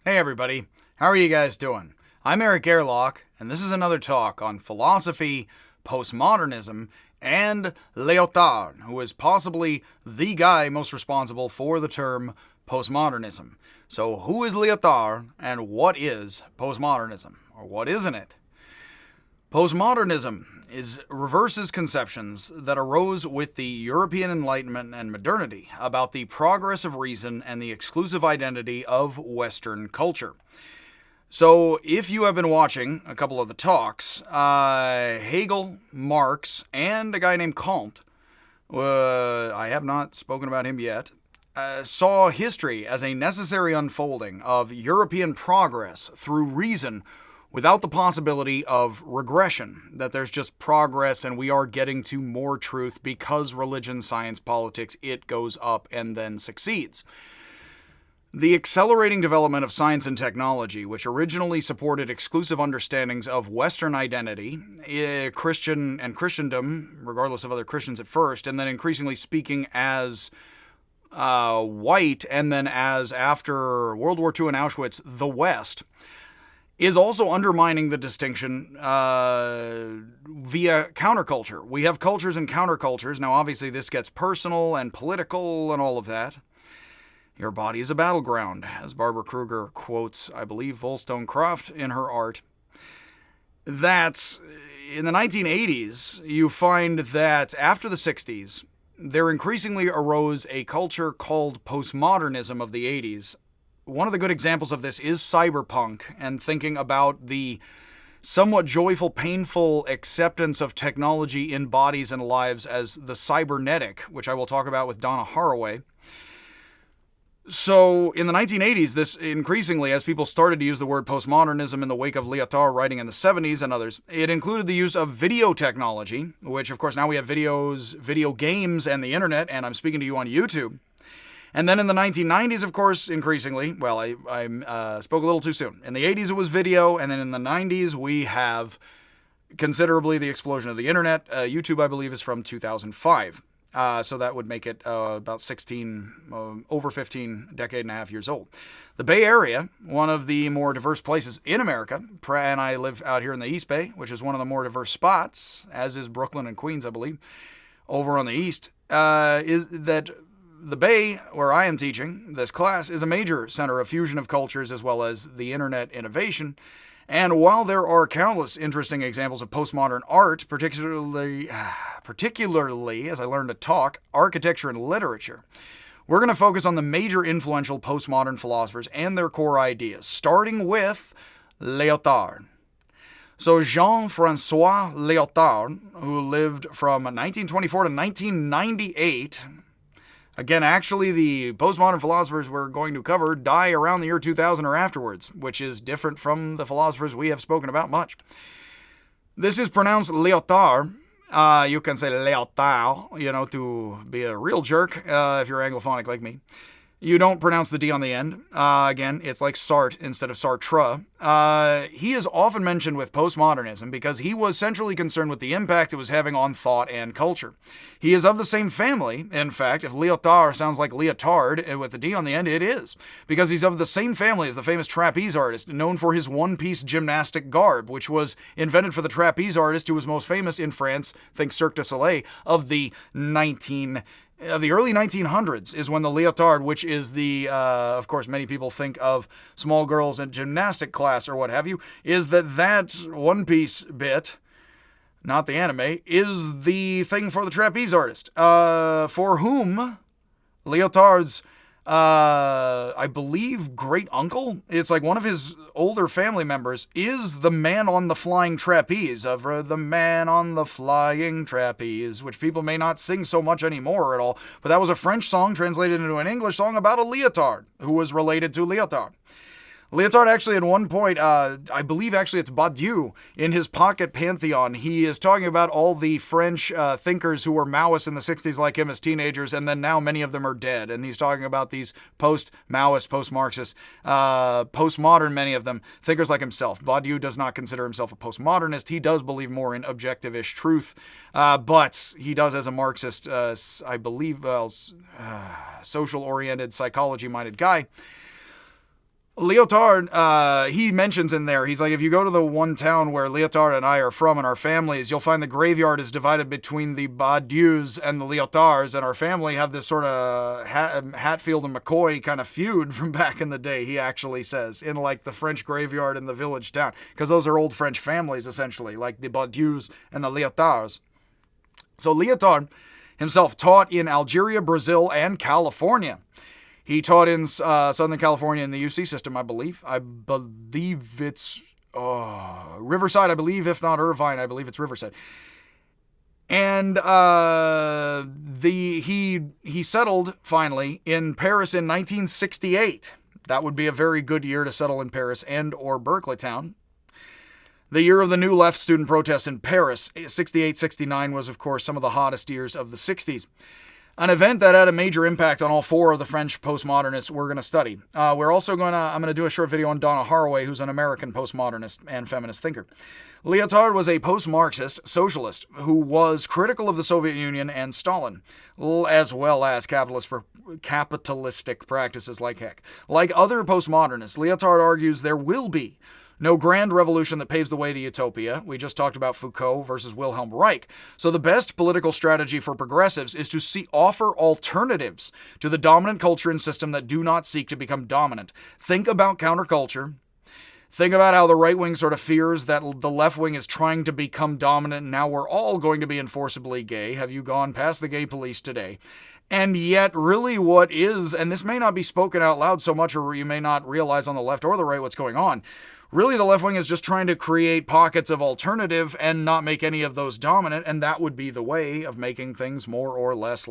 Hey everybody, how are you guys doing? I'm Eric Gerlach, and this is another talk on philosophy, postmodernism, and Lyotard, who is possibly the guy most responsible for the term postmodernism. So who is Lyotard, and what is postmodernism? Or what isn't it? Postmodernism reverses conceptions that arose with the European Enlightenment and modernity about the progress of reason and the exclusive identity of Western culture. So, if you have been watching a couple of the talks, Hegel, Marx, and a guy named Kant, I have not spoken about him yet, saw history as a necessary unfolding of European progress through reason without the possibility of regression, that there's just progress and we are getting to more truth because religion, science, politics, it goes up and then succeeds. The accelerating development of science and technology, which originally supported exclusive understandings of Western identity, Christian and Christendom, regardless of other Christians at first, and then increasingly speaking as white, and then as, after World War II and Auschwitz, the West, is also undermining the distinction via counterculture. We have cultures and countercultures. Now, obviously, this gets personal and political and all of that. Your body is a battleground, as Barbara Kruger quotes, I believe, Wollstonecraft in her art. That in the 1980s, you find that after the 60s, there increasingly arose a culture called postmodernism of the 80s. One of the good examples of this is Cyberpunk, and thinking about the somewhat joyful, painful acceptance of technology in bodies and lives as the cybernetic, which I will talk about with Donna Haraway. So in the 1980s, this increasingly, as people started to use the word postmodernism in the wake of Lyotard writing in the 70s and others, it included the use of video technology, which of course now we have videos, video games, and the internet, and I'm speaking to you on YouTube. And then in the 1990s, of course, increasingly, well, I spoke a little too soon. In the 80s, it was video, and then in the 90s, we have considerably the explosion of the internet. YouTube, I believe, is from 2005. So that would make it about 16, over 15, decade and a half years old. The Bay Area, one of the more diverse places in America, and I live out here in the East Bay, which is one of the more diverse spots, as is Brooklyn and Queens, I believe, over on the East, is that the Bay, where I am teaching this class, is a major center of fusion of cultures as well as the internet innovation. And while there are countless interesting examples of postmodern art, particularly as I learned to talk, architecture and literature, we're going to focus on the major influential postmodern philosophers and their core ideas, starting with Lyotard. So Jean-Francois Lyotard, who lived from 1924 to 1998, again, actually, the postmodern philosophers we're going to cover die around the year 2000 or afterwards, which is different from the philosophers we have spoken about much. This is pronounced Lyotard. You can say Lyotard, to be a real jerk if you're Anglophonic like me. You don't pronounce the D on the end. Again, it's like Sartre instead of Sartre. He is often mentioned with postmodernism because he was centrally concerned with the impact it was having on thought and culture. He is of the same family. In fact, if Lyotard sounds like leotard with the D on the end, it is. Because he's of the same family as the famous trapeze artist, known for his one-piece gymnastic garb, which was invented for the trapeze artist who was most famous in France, think Cirque du Soleil, of the early 1900s is when the leotard, which is the, of course, many people think of small girls in gymnastic class or what have you, is that one-piece bit, not the anime, is the thing for the trapeze artist, for whom Lyotard's, I believe, great uncle, it's like one of his older family members, is the man on the flying trapeze of the man on the flying trapeze, which people may not sing so much anymore at all, but that was a French song translated into an English song about a leotard who was related to Lyotard. Lyotard actually at one point, I believe actually it's Badiou, in his Pocket Pantheon, he is talking about all the French thinkers who were Maoists in the 60s like him as teenagers, and then now many of them are dead. And he's talking about these post-Maoist, post-Marxist, postmodern, many of them, thinkers like himself. Badiou does not consider himself a postmodernist. He does believe more in objective-ish truth, but he does as a Marxist, I believe, social-oriented, psychology-minded guy. Lyotard, he mentions in there, he's like, if you go to the one town where Lyotard and I are from and our families, you'll find the graveyard is divided between the Badius and the Lyotards, and our family have this sort of Hatfield and McCoy kind of feud from back in the day, he actually says, in like the French graveyard in the village town, because those are old French families, essentially, like the Badius and the Lyotards. So Lyotard himself taught in Algeria, Brazil, and California. He taught in Southern California in the UC system, I believe. I believe it's Riverside, I believe. If not Irvine, I believe it's Riverside. And he settled, finally, in Paris in 1968. That would be a very good year to settle in Paris and or Berkeley Town. The year of the New Left student protests in Paris. 68-69 was, of course, some of the hottest years of the 60s. An event that had a major impact on all four of the French postmodernists we're going to study. I'm going to do a short video on Donna Haraway, who's an American postmodernist and feminist thinker. Lyotard was a post-Marxist socialist who was critical of the Soviet Union and Stalin, as well as capitalistic practices like heck. Like other postmodernists, Lyotard argues there will be no grand revolution that paves the way to utopia. We just talked about Foucault versus Wilhelm Reich. So the best political strategy for progressives is to offer alternatives to the dominant culture and system that do not seek to become dominant. Think about counterculture. Think about how the right wing sort of fears that the left wing is trying to become dominant and now we're all going to be enforceably gay. Have you gone past the gay police today? And yet, really what is, and this may not be spoken out loud so much, or you may not realize on the left or the right what's going on, really, the left wing is just trying to create pockets of alternative and not make any of those dominant, and that would be the way of making things more or less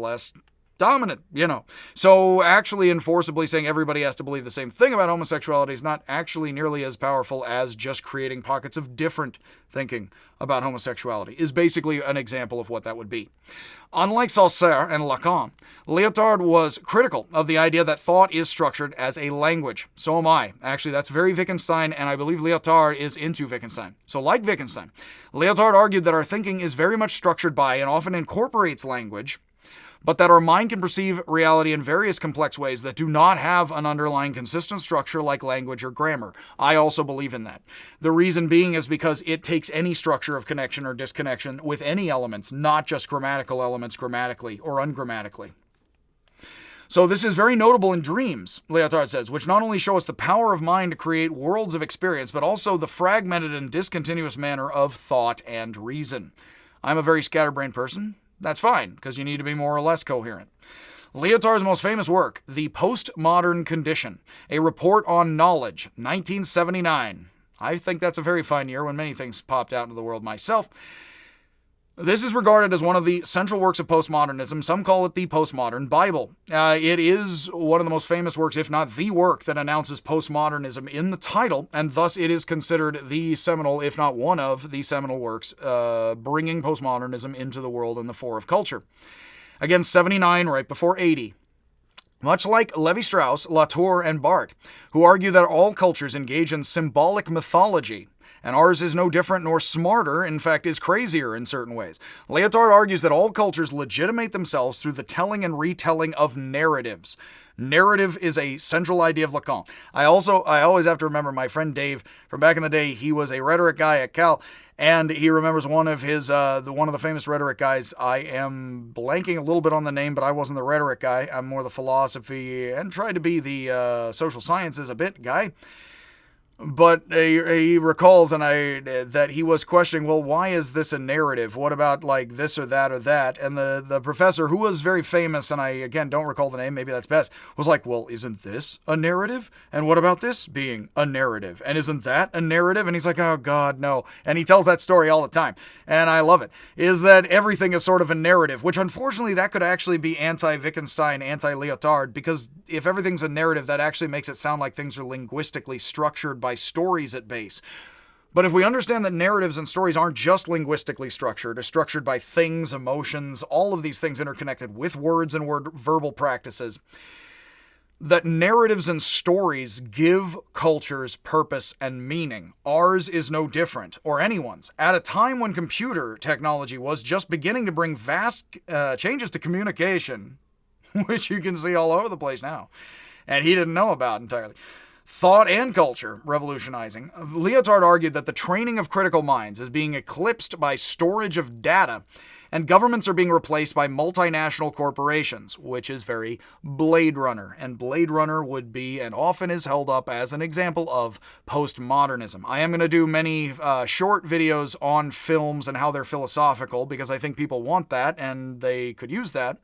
dominant, So actually enforceably saying everybody has to believe the same thing about homosexuality is not actually nearly as powerful as just creating pockets of different thinking about homosexuality, is basically an example of what that would be. Unlike Saussure and Lacan, Lyotard was critical of the idea that thought is structured as a language. So am I. Actually, that's very Wittgenstein, and I believe Lyotard is into Wittgenstein. So like Wittgenstein, Lyotard argued that our thinking is very much structured by and often incorporates language, but that our mind can perceive reality in various complex ways that do not have an underlying consistent structure like language or grammar. I also believe in that. The reason being is because it takes any structure of connection or disconnection with any elements, not just grammatical elements grammatically or ungrammatically. So this is very notable in dreams, Lyotard says, which not only show us the power of mind to create worlds of experience, but also the fragmented and discontinuous manner of thought and reason. I'm a very scatterbrained person. That's fine, because you need to be more or less coherent. Lyotard's most famous work, The Postmodern Condition, a report on knowledge, 1979. I think that's a very fine year when many things popped out into the world myself. This is regarded as one of the central works of postmodernism. Some call it the postmodern Bible. It is one of the most famous works, if not the work, that announces postmodernism in the title, and thus it is considered the seminal, if not one of the seminal works, bringing postmodernism into the world in the fore of culture. Again, 79, right before 80. Much like Levi-Strauss, Latour, and Barthes, who argue that all cultures engage in symbolic mythology, and ours is no different nor smarter, in fact is crazier in certain ways. Lyotard argues that all cultures legitimate themselves through the telling and retelling of narratives. Narrative is a central idea of Lacan. I always have to remember my friend Dave from back in the day. He was a rhetoric guy at Cal, and he remembers one of the famous rhetoric guys. I am blanking a little bit on the name, but I wasn't the rhetoric guy. I'm more the philosophy and tried to be the social sciences a bit guy. But he recalls that he was questioning, well, why is this a narrative? What about like this or that or that? And the professor, who was very famous, and I, again, don't recall the name, maybe that's best, was like, well, isn't this a narrative? And what about this being a narrative? And isn't that a narrative? And he's like, oh, God, no. And he tells that story all the time. And I love it. Is that everything is sort of a narrative, which unfortunately that could actually be anti-Wittgenstein, anti-Lyotard, because if everything's a narrative, that actually makes it sound like things are linguistically structured by stories at base. But if we understand that narratives and stories aren't just linguistically structured, or structured by things, emotions, all of these things interconnected with words and verbal practices, that narratives and stories give cultures purpose and meaning. Ours is no different, or anyone's. At a time when computer technology was just beginning to bring vast changes to communication, which you can see all over the place now, and he didn't know about entirely. thought and culture revolutionizing. Lyotard argued that the training of critical minds is being eclipsed by storage of data, and governments are being replaced by multinational corporations, which is very Blade Runner. And Blade Runner would be, and often is held up as an example of postmodernism. I am going to do many short videos on films and how they're philosophical, because I think people want that, and they could use that.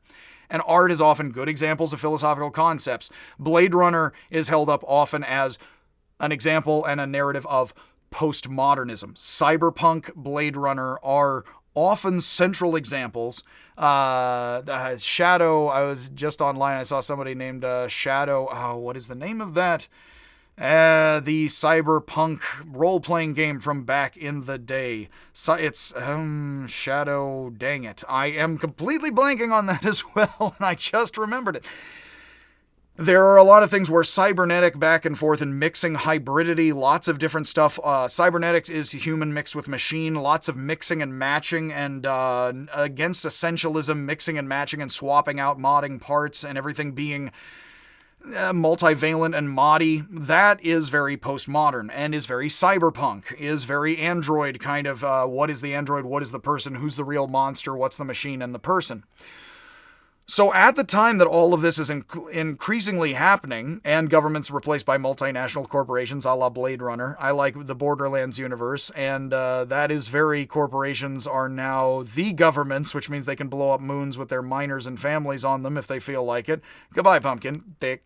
And art is often good examples of philosophical concepts. Blade Runner is held up often as an example and a narrative of postmodernism. Cyberpunk, Blade Runner are often central examples. Shadow, I was just online, I saw somebody named Shadow, what is the name of that? The Cyberpunk role-playing game from back in the day. So it's Shadow, dang it. I am completely blanking on that as well, and I just remembered it. There are a lot of things where cybernetic back and forth and mixing hybridity, lots of different stuff. Cybernetics is human mixed with machine, lots of mixing and matching, and against essentialism, mixing and matching and swapping out, modding parts, and everything being multivalent and moddy. That is very postmodern and is very cyberpunk, is very android kind of, what is the android, what is the person, who's the real monster, what's the machine and the person. So at the time that all of this is increasingly happening, and governments replaced by multinational corporations a la Blade Runner, I like the Borderlands universe, and that is very, corporations are now the governments, which means they can blow up moons with their miners and families on them if they feel like it. Goodbye, pumpkin. Dick.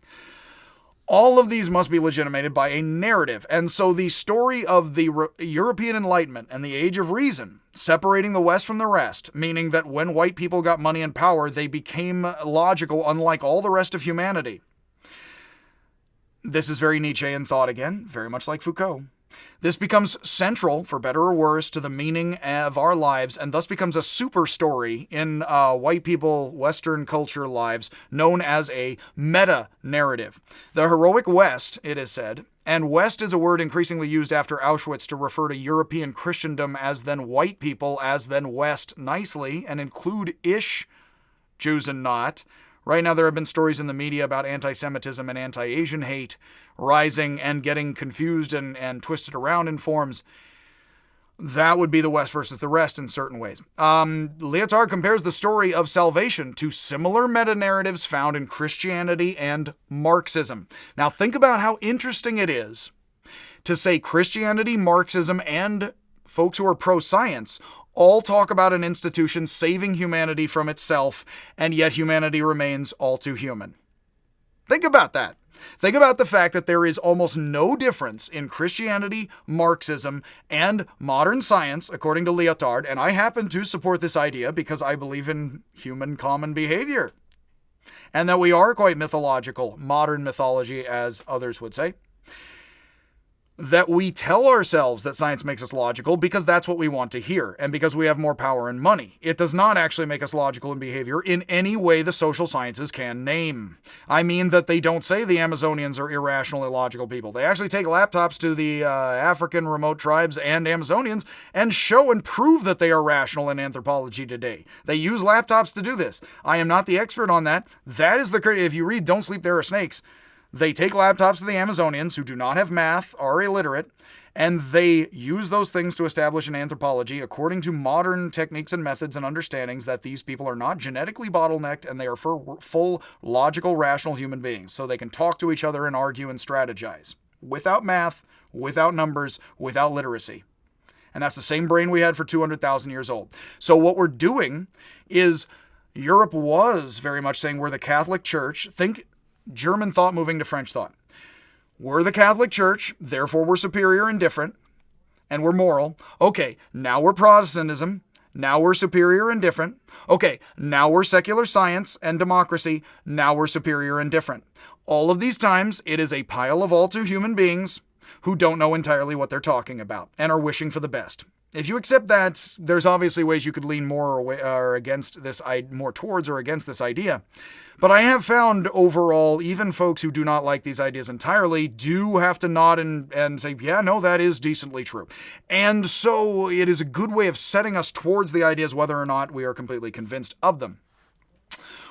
All of these must be legitimated by a narrative, and so the story of the European Enlightenment and the Age of Reason, separating the West from the rest, meaning that when white people got money and power, they became logical, unlike all the rest of humanity. This is very Nietzschean thought again, very much like Foucault. This becomes central, for better or worse, to the meaning of our lives, and thus becomes a super story in white people, Western culture lives, known as a meta-narrative. The heroic West, it is said, and West is a word increasingly used after Auschwitz to refer to European Christendom as then white people, as then West nicely, and include-ish Jews and not. Right now there have been stories in the media about anti-Semitism and anti-Asian hate rising and getting confused and twisted around in forms. That would be the West versus the rest in certain ways. Lyotard compares the story of salvation to similar meta-narratives found in Christianity and Marxism. Now think about how interesting it is to say Christianity, Marxism, and folks who are pro-science all talk about an institution saving humanity from itself, and yet humanity remains all too human. Think about that. Think about the fact that there is almost no difference in Christianity, Marxism, and modern science, according to Lyotard, and I happen to support this idea because I believe in human common behavior, and that we are quite mythological, modern mythology, as others would say. That we tell ourselves that science makes us logical because that's what we want to hear, and because we have more power and money. It does not actually make us logical in behavior in any way the social sciences can name. I mean that they don't say the Amazonians are irrational, illogical people. They actually take laptops to the African remote tribes and Amazonians and show and prove that they are rational in anthropology today. They use laptops to do this. I am not the expert on that. That is if you read Don't Sleep, There Are Snakes, they take laptops to the Amazonians who do not have math, are illiterate, and they use those things to establish an anthropology according to modern techniques and methods and understandings that these people are not genetically bottlenecked and they are full, logical, rational human beings. So they can talk to each other and argue and strategize. Without math, without numbers, without literacy. And that's the same brain we had for 200,000 years old. So what we're doing is Europe was very much saying we're the Catholic Church. Think German thought moving to French thought. We're the Catholic Church, therefore we're superior and different, and we're moral. Okay, now we're Protestantism, now we're superior and different. Okay, now we're secular science and democracy, now we're superior and different. All of these times, it is a pile of all too human beings who don't know entirely what they're talking about and are wishing for the best. If you accept that, there's obviously ways you could lean more or against this, more towards or against this idea. But I have found overall, even folks who do not like these ideas entirely do have to nod and say, yeah, no, that is decently true. And so it is a good way of setting us towards the ideas whether or not we are completely convinced of them.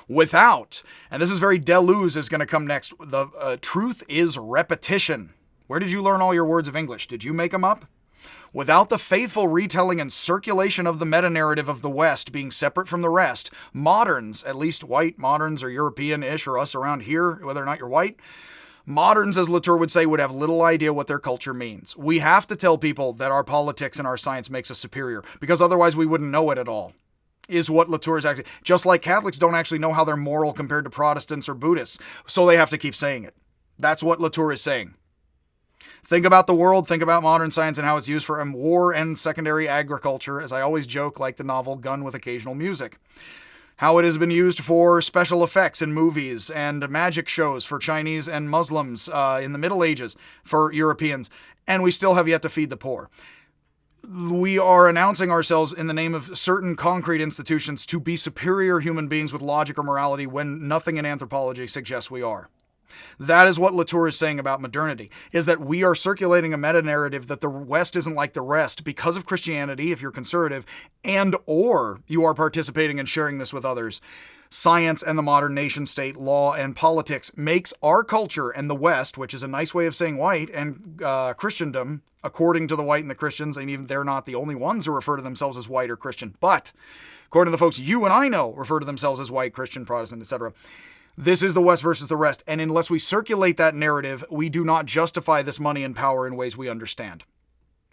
Without, and this is very Deleuze is going to come next, the truth is repetition. Where did you learn all your words of English? Did you make them up? Without the faithful retelling and circulation of the meta-narrative of the West being separate from the rest, moderns, at least white moderns or European-ish or us around here, whether or not you're white, moderns, as Latour would say, would have little idea what their culture means. We have to tell people that our politics and our science makes us superior, because otherwise we wouldn't know it at all, is what Latour is actually... Just like Catholics don't actually know how they're moral compared to Protestants or Buddhists, so they have to keep saying it. That's what Latour is saying. Think about the world, think about modern science and how it's used for war and secondary agriculture, as I always joke, like the novel Gun with Occasional Music. How it has been used for special effects in movies and magic shows for Chinese and Muslims in the Middle Ages for Europeans, and we still have yet to feed the poor. We are announcing ourselves in the name of certain concrete institutions to be superior human beings with logic or morality when nothing in anthropology suggests we are. That is what Latour is saying about modernity, is that we are circulating a meta-narrative that the West isn't like the rest because of Christianity, if you're conservative, and or you are participating and sharing this with others. Science and the modern nation state, law and politics makes our culture and the West, which is a nice way of saying white, and Christendom, according to the white and the Christians, and even they're not the only ones who refer to themselves as white or Christian, but according to the folks you and I know refer to themselves as white, Christian, Protestant, etc., this is the West versus the rest, and unless we circulate that narrative, we do not justify this money and power in ways we understand.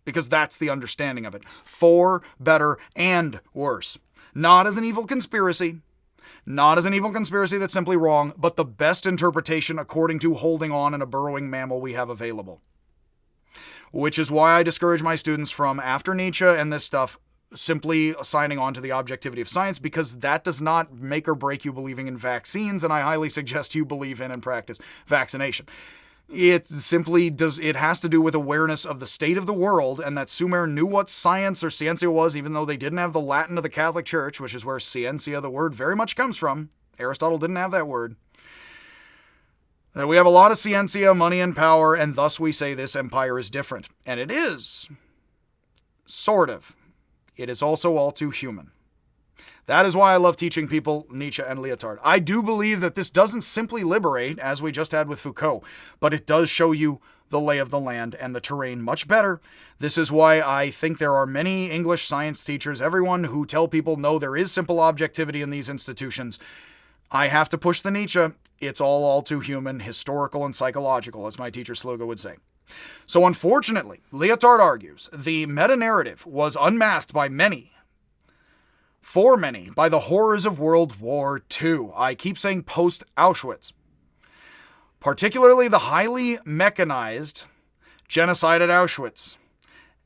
Because that's the understanding of it. For, better, and worse. Not as an evil conspiracy. Not as an evil conspiracy that's simply wrong, but the best interpretation according to holding on in a burrowing mammal we have available. Which is why I discourage my students from, after Nietzsche and this stuff, simply signing on to the objectivity of science, because that does not make or break you believing in vaccines, and I highly suggest you believe in and practice vaccination. It simply does, it has to do with awareness of the state of the world, and that Sumer knew what science or scientia was, even though they didn't have the Latin of the Catholic Church, which is where scientia, the word, very much comes from. Aristotle didn't have that word. That we have a lot of scientia, money, and power, and thus we say this empire is different. And it is. Sort of. It is also all too human. That is why I love teaching people Nietzsche and Lyotard. I do believe that this doesn't simply liberate, as we just had with Foucault, but it does show you the lay of the land and the terrain much better. This is why I think there are many English science teachers, everyone who tell people, no, there is simple objectivity in these institutions. I have to push the Nietzsche. It's all too human, historical, and psychological, as my teacher Sloga would say. So unfortunately, Lyotard argues, the meta-narrative was unmasked by many, for many, by the horrors of World War II. I keep saying post-Auschwitz. Particularly the highly mechanized genocide at Auschwitz.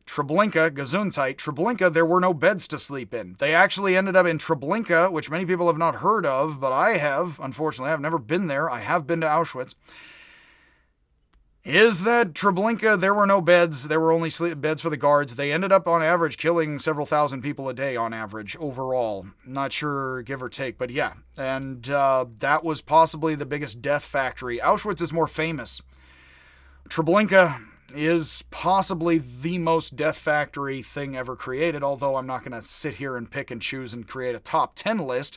Treblinka, Gesundheit, Treblinka, there were no beds to sleep in. They actually ended up in Treblinka, which many people have not heard of, but I have, unfortunately. I've never been there. I have been to Auschwitz. Is that Treblinka, there were no beds, there were only beds for the guards. They ended up, on average, killing several thousand people a day, on average, overall. Not sure, give or take, but yeah. And that was possibly the biggest death factory. Auschwitz is more famous. Treblinka is possibly the most death factory thing ever created, although I'm not going to sit here and pick and choose and create a top 10 list.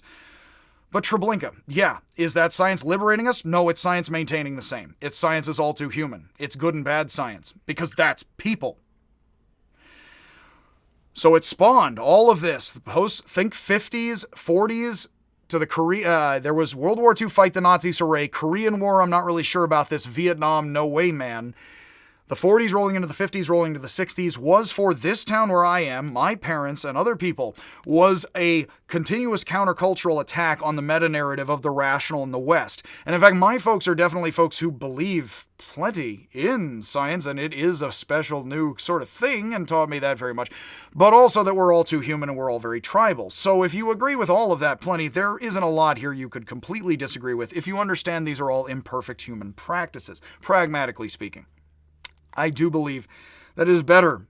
But Treblinka, yeah, is that science liberating us? No, it's science maintaining the same. It's science is all too human. It's good and bad science, because that's people. So it spawned all of this. Think 50s, 40s, to the Korea. There was World War II, fight the Nazis, hooray. Korean War, I'm not really sure about this. Vietnam, no way, man. The 40s rolling into the 50s, rolling into the 60s, was for this town where I am, my parents and other people, was a continuous countercultural attack on the meta-narrative of the rational in the West. And in fact, my folks are definitely folks who believe plenty in science, and it is a special new sort of thing, and taught me that very much, but also that we're all too human and we're all very tribal. So if you agree with all of that plenty, there isn't a lot here you could completely disagree with if you understand these are all imperfect human practices, pragmatically speaking. I do believe that it is better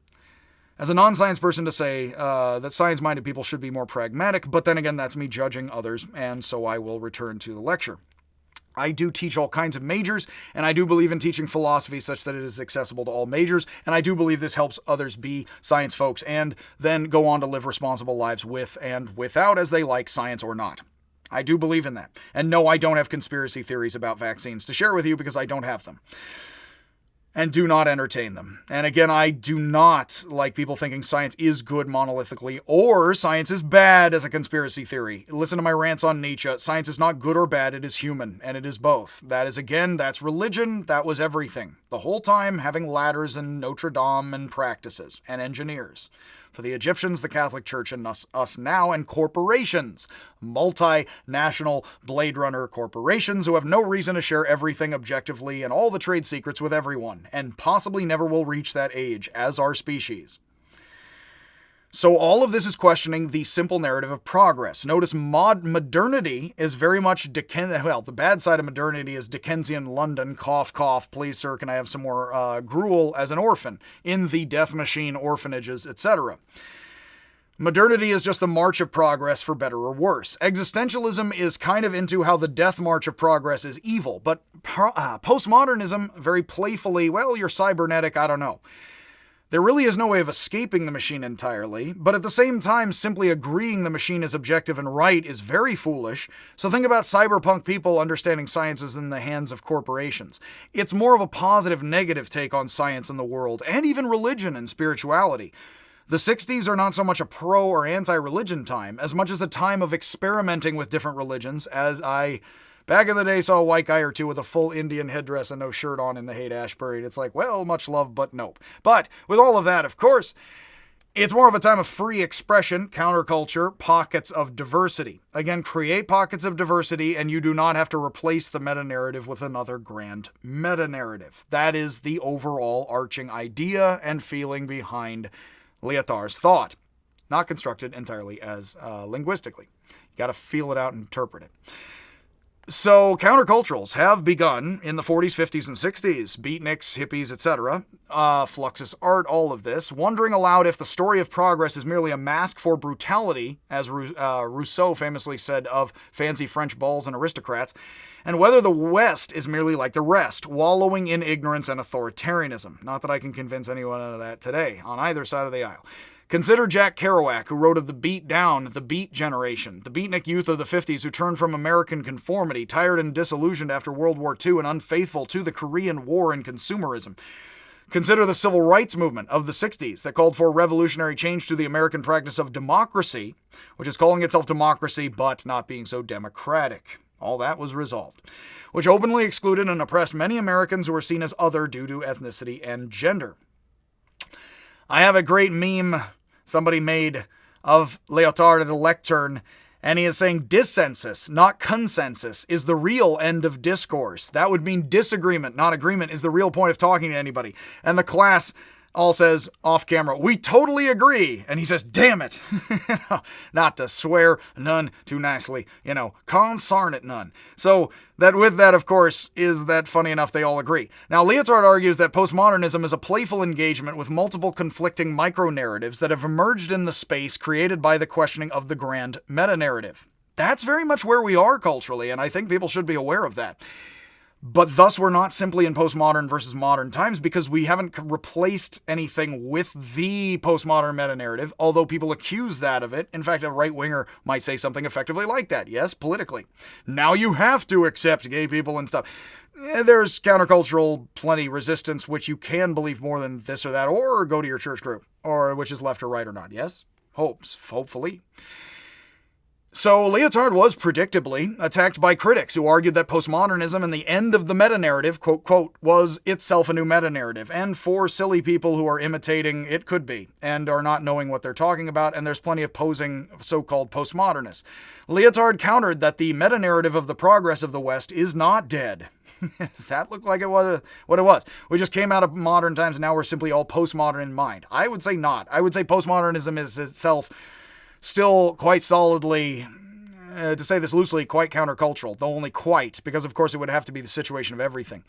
as a non-science person to say that science-minded people should be more pragmatic, but then again, that's me judging others, and so I will return to the lecture. I do teach all kinds of majors, and I do believe in teaching philosophy such that it is accessible to all majors, and I do believe this helps others be science folks and then go on to live responsible lives with and without, as they like, science or not. I do believe in that. And no, I don't have conspiracy theories about vaccines to share with you because I don't have them. and do not entertain them. And again, I do not like people thinking science is good monolithically or science is bad as a conspiracy theory. Listen to my rants on Nietzsche. Science is not good or bad, it is human, and it is both. That is, again, that's religion, that was everything. The whole time having ladders and Notre Dame and practices and engineers. For the Egyptians, the Catholic Church, and us now, and corporations. Multinational Blade Runner corporations who have no reason to share everything objectively and all the trade secrets with everyone, and possibly never will reach that age, as our species. So all of this is questioning the simple narrative of progress. Notice modernity is very much the bad side of modernity is Dickensian London, cough, cough, please sir, can I have some more gruel as an orphan, in the death machine orphanages, etc. Modernity is just the march of progress for better or worse. Existentialism is kind of into how the death march of progress is evil, but postmodernism very playfully, well, you're cybernetic, I don't know. There really is no way of escaping the machine entirely, but at the same time, simply agreeing the machine is objective and right is very foolish. So think about cyberpunk people understanding science is in the hands of corporations. It's more of a positive-negative take on science in the world, and even religion and spirituality. The 60s are not so much a pro or anti-religion time, as much as a time of experimenting with different religions, as I back in the day saw a white guy or two with a full Indian headdress and no shirt on in the Haight-Ashbury. It's like, well, much love, but nope. But with all of that, of course, it's more of a time of free expression, counterculture, pockets of diversity. Again, create pockets of diversity and you do not have to replace the meta-narrative with another grand meta-narrative. That is the overall arching idea and feeling behind Lyotard's thought. Not constructed entirely as linguistically. You got to feel it out and interpret it. So, counterculturals have begun in the 40s, 50s, and 60s. Beatniks, hippies, etc. Fluxus art, all of this. Wondering aloud if the story of progress is merely a mask for brutality, as Rousseau famously said of fancy French balls and aristocrats, and whether the West is merely like the rest, wallowing in ignorance and authoritarianism. Not that I can convince anyone of that today, on either side of the aisle. Consider Jack Kerouac, who wrote of the beat down, the beat generation, the beatnik youth of the 50s who turned from American conformity, tired and disillusioned after World War II and unfaithful to the Korean War and consumerism. Consider the civil rights movement of the 60s that called for revolutionary change to the American practice of democracy, which is calling itself democracy but not being so democratic. All that was resolved, which openly excluded and oppressed many Americans who were seen as other due to ethnicity and gender. I have a great meme somebody made of Lyotard at a lectern, and he is saying dissensus, not consensus, is the real end of discourse. That would mean disagreement, not agreement, is the real point of talking to anybody. And the class all says off camera, we totally agree. And he says, damn it. Not to swear none too nicely, consarn it none. So that with that, of course, is that funny enough they all agree. Now, Lyotard argues that postmodernism is a playful engagement with multiple conflicting micro-narratives that have emerged in the space created by the questioning of the grand meta-narrative. That's very much where we are culturally, and I think people should be aware of that. But thus, we're not simply in postmodern versus modern times because we haven't replaced anything with the postmodern meta-narrative, although people accuse that of it. In fact, a right-winger might say something effectively like that. Yes, politically. Now you have to accept gay people and stuff. There's countercultural plenty resistance, which you can believe more than this or that, or go to your church group, or which is left or right or not. Yes? Hopefully. So Lyotard was predictably attacked by critics who argued that postmodernism and the end of the meta-narrative, quote, quote, was itself a new meta-narrative. And for silly people who are imitating, it could be, and are not knowing what they're talking about, and there's plenty of posing so-called postmodernists. Lyotard countered that the meta-narrative of the progress of the West is not dead. Does that look like what it was? We just came out of modern times and now we're simply all postmodern in mind. I would say not. I would say postmodernism is itself still quite solidly, to say this loosely, quite countercultural, though only quite, because of course it would have to be the situation of everything.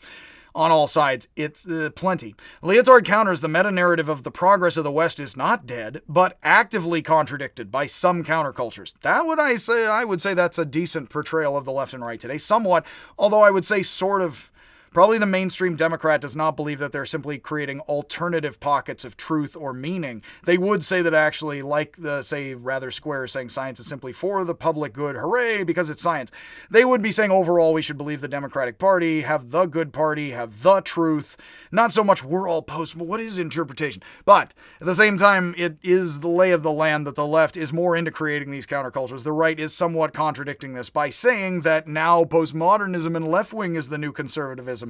On all sides, it's plenty. Lyotard counters the meta-narrative of the progress of the West is not dead, but actively contradicted by some countercultures. I would say that's a decent portrayal of the left and right today, somewhat, although I would say sort of Probably the mainstream Democrat does not believe that they're simply creating alternative pockets of truth or meaning. They would say that actually, like the, say, rather square saying science is simply for the public good, hooray, because it's science. They would be saying overall we should believe the Democratic Party, have the good party, have the truth. Not so much we're all what is interpretation? But at the same time, it is the lay of the land that the left is more into creating these countercultures. The right is somewhat contradicting this by saying that now postmodernism and left-wing is the new conservatism.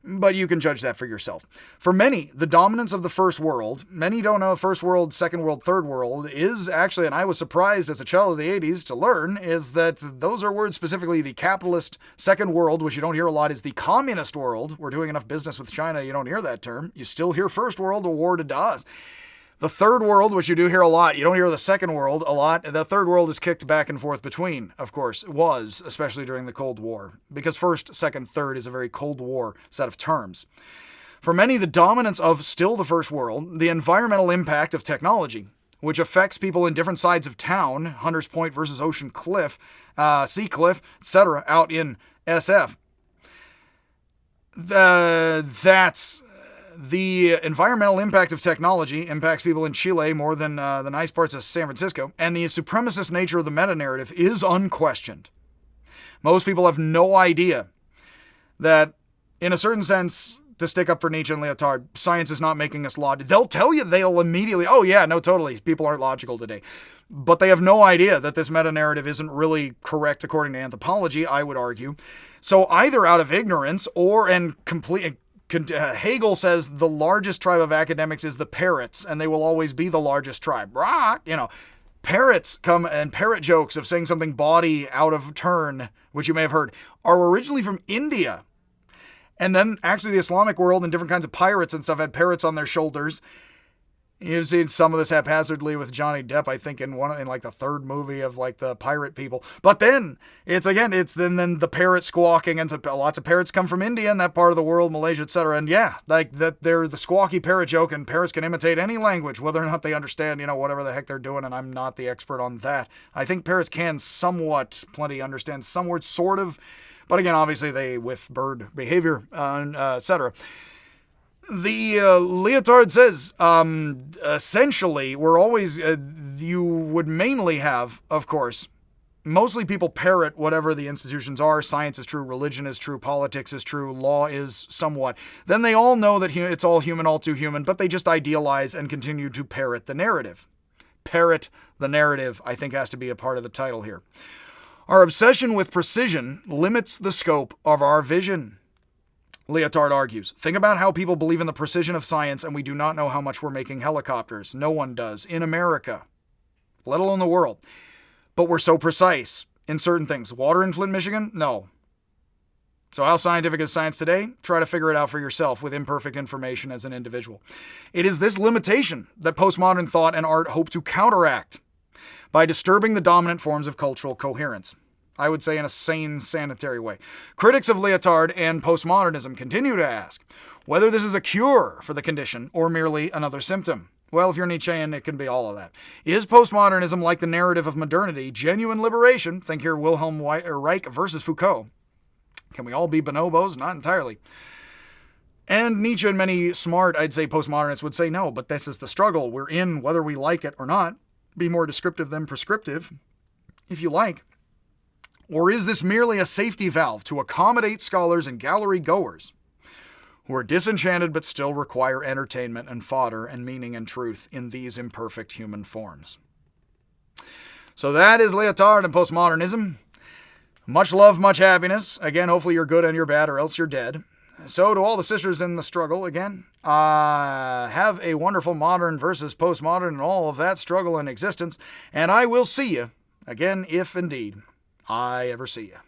But you can judge that for yourself. For many, the dominance of the first world, many don't know first world, second world, third world, is actually, and I was surprised as a child of the 80s to learn, is that those are words specifically the capitalist second world, which you don't hear a lot, is the communist world. We're doing enough business with China, you don't hear that term. You still hear first world awarded to us. The third world, which you do hear a lot, you don't hear the second world a lot. The third world is kicked back and forth between, of course. It was, especially during the Cold War. Because first, second, third is a very Cold War set of terms. For many, the dominance of still the first world, the environmental impact of technology, which affects people in different sides of town, Hunters Point versus Ocean Cliff, Sea Cliff, etc., out in SF. The environmental impact of technology impacts people in Chile more than the nice parts of San Francisco, and the supremacist nature of the meta-narrative is unquestioned. Most people have no idea that, in a certain sense, to stick up for Nietzsche and Lyotard, science is not making us logical. They'll tell you, they'll immediately, oh yeah, no, totally, people aren't logical today. But they have no idea that this meta-narrative isn't really correct according to anthropology, I would argue. So either out of ignorance or Hegel says the largest tribe of academics is the parrots, and they will always be the largest tribe. Parrots come, and parrot jokes of saying something bawdy out of turn, which you may have heard, are originally from India. And then actually the Islamic world and different kinds of pirates and stuff had parrots on their shoulders. You've seen some of this haphazardly with Johnny Depp, I think, in like the third movie of like the pirate people. But then it's then the parrot squawking, and lots of parrots come from India and that part of the world, Malaysia, etc. And yeah, like that they're the squawky parrot joke, and parrots can imitate any language, whether or not they understand, whatever the heck they're doing. And I'm not the expert on that. I think parrots can somewhat, plenty understand some words, sort of. But again, obviously they with bird behavior, etc. The Lyotard says, essentially, we're always, you would mainly have, of course, mostly people parrot whatever the institutions are. Science is true, religion is true, politics is true, law is somewhat. Then they all know that it's all human, all too human, but they just idealize and continue to parrot the narrative. Parrot the narrative, I think, has to be a part of the title here. Our obsession with precision limits the scope of our vision. Lyotard argues, think about how people believe in the precision of science, and we do not know how much we're making helicopters. No one does. In America, let alone the world. But we're so precise in certain things. Water in Flint, Michigan? No. So how scientific is science today? Try to figure it out for yourself with imperfect information as an individual. It is this limitation that postmodern thought and art hope to counteract by disturbing the dominant forms of cultural coherence. I would say in a sane, sanitary way. Critics of Lyotard and postmodernism continue to ask whether this is a cure for the condition or merely another symptom. Well, if you're Nietzschean, it can be all of that. Is postmodernism, like the narrative of modernity, genuine liberation? Think here Wilhelm Reich versus Foucault. Can we all be bonobos? Not entirely. And Nietzsche and many smart, I'd say, postmodernists would say no, but this is the struggle we're in, whether we like it or not. Be more descriptive than prescriptive, if you like. Or is this merely a safety valve to accommodate scholars and gallery goers who are disenchanted but still require entertainment and fodder and meaning and truth in these imperfect human forms? So that is Lyotard and postmodernism. Much love, much happiness. Again, hopefully you're good and you're bad, or else you're dead. So to all the sisters in the struggle, again, have a wonderful modern versus postmodern and all of that struggle and existence. And I will see you again if indeed I ever see you.